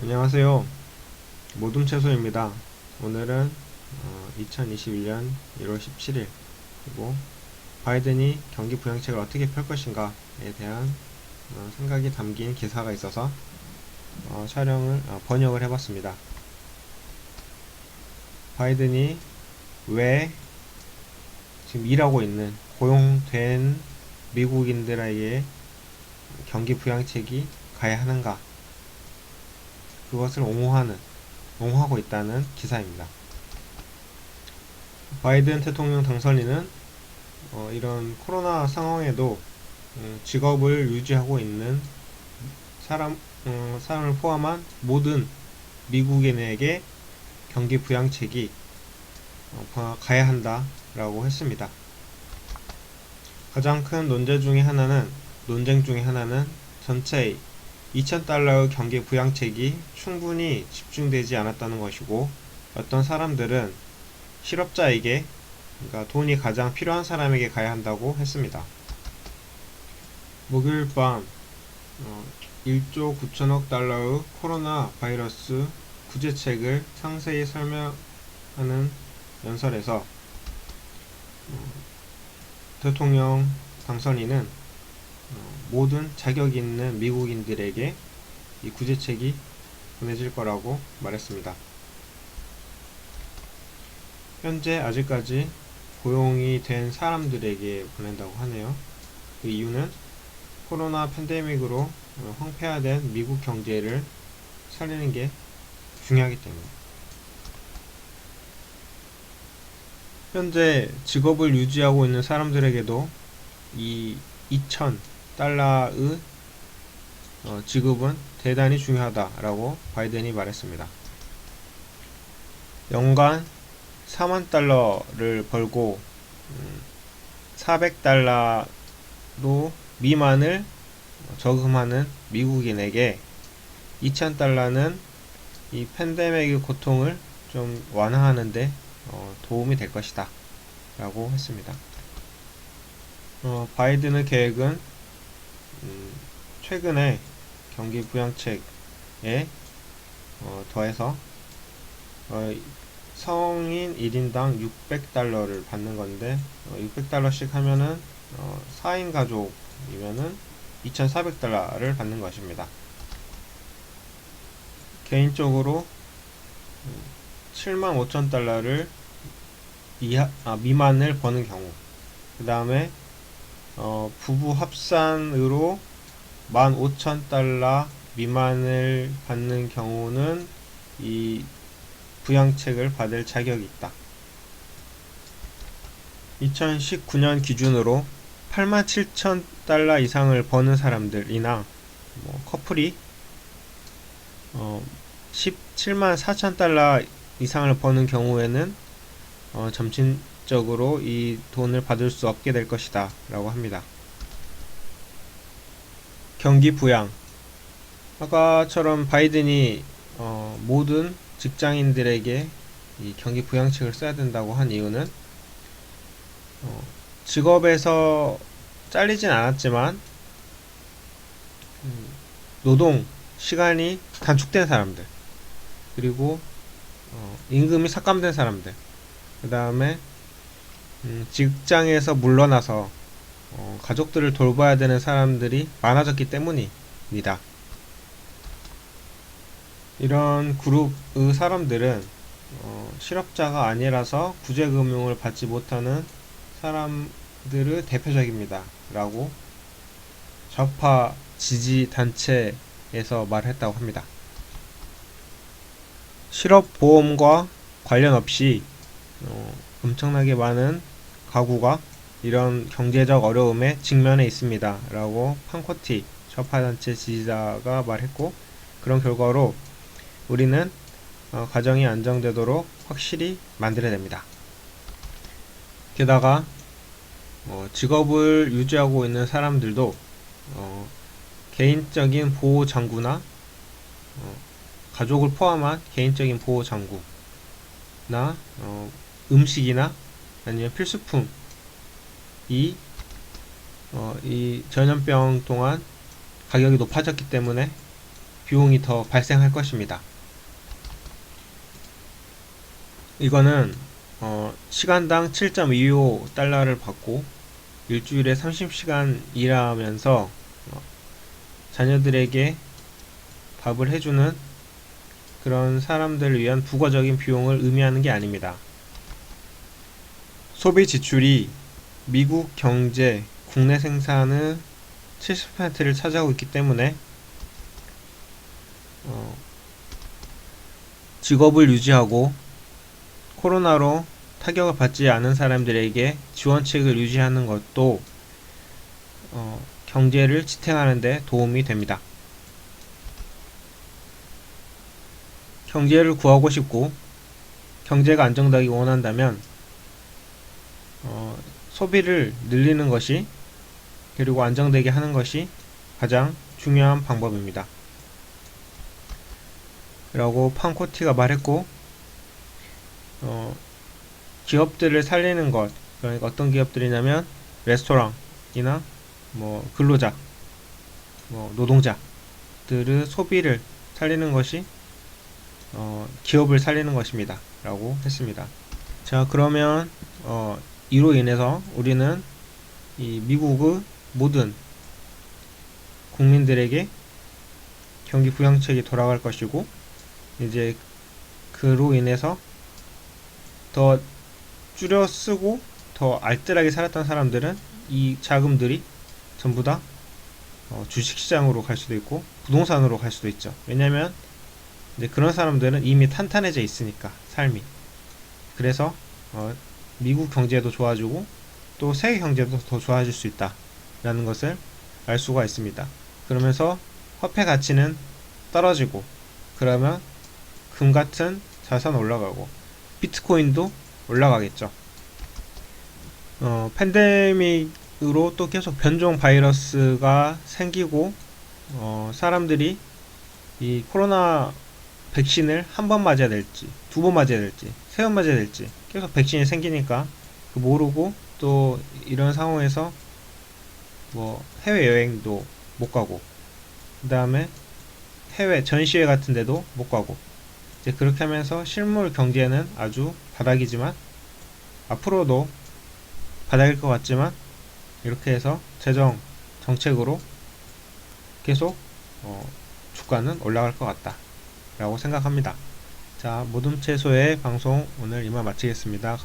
안녕하세요. 모둠채소입니다. 오늘은 2021년 1월 17일 그리고 바이든이 경기 부양책을 어떻게 펼 것인가에 대한 생각이 담긴 기사가 있어서 번역을 해봤습니다. 바이든이 왜 지금 일하고 있는 고용된 미국인들에게 경기 부양책이 가야 하는가, 그것을 옹호하고 있다는 기사입니다. 바이든 대통령 당선인은 이런 코로나 상황에도 직업을 유지하고 있는 사람을 포함한 모든 미국인에게 경기 부양책이 가야 한다라고 했습니다. 가장 큰 논쟁 중에 하나는 전체 2,000달러의 경기 부양책이 충분히 집중되지 않았다는 것이고, 어떤 사람들은 실업자에게, 그러니까 돈이 가장 필요한 사람에게 가야 한다고 했습니다. 목요일 밤 1조 9천억 달러의 코로나 바이러스 구제책을 상세히 설명하는 연설에서 대통령 당선인은 모든 자격 있는 미국인들에게 이 구제책이 보내질 거라고 말했습니다. 현재 아직까지 고용이 된 사람들에게 보낸다고 하네요. 그 이유는 코로나 팬데믹으로 황폐화된 미국 경제를 살리는 게 중요하기 때문에. 현재 직업을 유지하고 있는 사람들에게도 이 2,000달러의 지급은 대단히 중요하다라고 바이든이 말했습니다. 연간 4만 달러를 벌고 400달러로 미만을 저금하는 미국인에게 2,000달러는 이 팬데믹의 고통을 좀 완화하는데 도움이 될 것이다 라고 했습니다. 바이든의 계획은 최근에 경기 부양책에 더해서 성인 1인당 600달러를 받는 건데, 600달러씩 하면은 4인 가족이면은 2,400달러를 받는 것입니다. 개인적으로 75,000달러를 미만을 버는 경우, 그 다음에 부부 합산으로 15,000달러 미만을 받는 경우는 이 부양책을 받을 자격이 있다. 2019년 기준으로 87,000달러 이상을 버는 사람들이나 커플이 174,000달러 이상을 버는 경우에는 점진적으로 이 돈을 받을 수 없게 될 것이다 라고 합니다. 경기 부양, 아까처럼 바이든이 모든 직장인들에게 이 경기 부양책을 써야 된다고 한 이유는 직업에서 잘리진 않았지만 노동 시간이 단축된 사람들, 그리고 임금이 삭감된 사람들, 그 다음에 직장에서 물러나서 가족들을 돌봐야 되는 사람들이 많아졌기 때문입니다. 이런 그룹의 사람들은 실업자가 아니라서 구제금융을 받지 못하는 사람들의 대표적입니다 라고 좌파 지지단체에서 말했다고 합니다. 실업보험과 관련 없이 엄청나게 많은 가구가 이런 경제적 어려움에 직면해 있습니다 라고 판코티 좌파단체 지지자가 말했고, 그런 결과로 우리는 가정이 안정되도록 확실히 만들어야 됩니다. 게다가 직업을 유지하고 있는 사람들도 개인적인 보호장구나 가족을 포함한 개인적인 보호장구나 음식이나 아니면 필수품이 이 전염병 동안 가격이 높아졌기 때문에 비용이 더 발생할 것입니다. 이거는 시간당 7.25달러를 받고 일주일에 30시간 일하면서 자녀들에게 밥을 해주는 그런 사람들을 위한 부가적인 비용을 의미하는 게 아닙니다. 소비 지출이 미국 경제, 국내 생산의 70%를 차지하고 있기 때문에 직업을 유지하고 코로나로 타격을 받지 않은 사람들에게 지원책을 유지하는 것도 경제를 지탱하는 데 도움이 됩니다. 경제를 구하고 싶고 경제가 안정되기 원한다면 소비를 늘리는 것이 그리고 안정되게 하는 것이 가장 중요한 방법입니다. 라고 판코티가 말했고 기업들을 살리는 것, 그러니까 어떤 기업들이냐면 레스토랑이나 근로자, 노동자들의 소비를 살리는 것이 기업을 살리는 것입니다. 라고 했습니다. 자, 그러면 이로 인해서 우리는 이 미국의 모든 국민들에게 경기 부양책이 돌아갈 것이고, 이제 그로 인해서 더 줄여 쓰고 더 알뜰하게 살았던 사람들은 이 자금들이 전부 다 주식시장으로 갈 수도 있고 부동산으로 갈 수도 있죠. 왜냐면 이제 그런 사람들은 이미 탄탄해져 있으니까 삶이. 그래서 미국 경제도 좋아지고 또 세계 경제도 더 좋아질 수 있다라는 것을 알 수가 있습니다. 그러면서 화폐 가치는 떨어지고, 그러면 금 같은 자산 올라가고 비트코인도 올라가겠죠. 팬데믹으로 또 계속 변종 바이러스가 생기고 사람들이 이 코로나 백신을 한 번 맞아야 될지, 두 번 맞아야 될지, 세 번 맞아야 될지 계속 백신이 생기니까 모르고, 또 이런 상황에서 해외여행도 못 가고, 그 다음에 해외 전시회 같은 데도 못 가고, 이제 그렇게 하면서 실물 경제는 아주 바닥이지만, 앞으로도 바닥일 것 같지만, 이렇게 해서 재정 정책으로 계속 주가는 올라갈 것 같다 라고 생각합니다. 자, 모둠 채소의 방송 오늘 이만 마치겠습니다.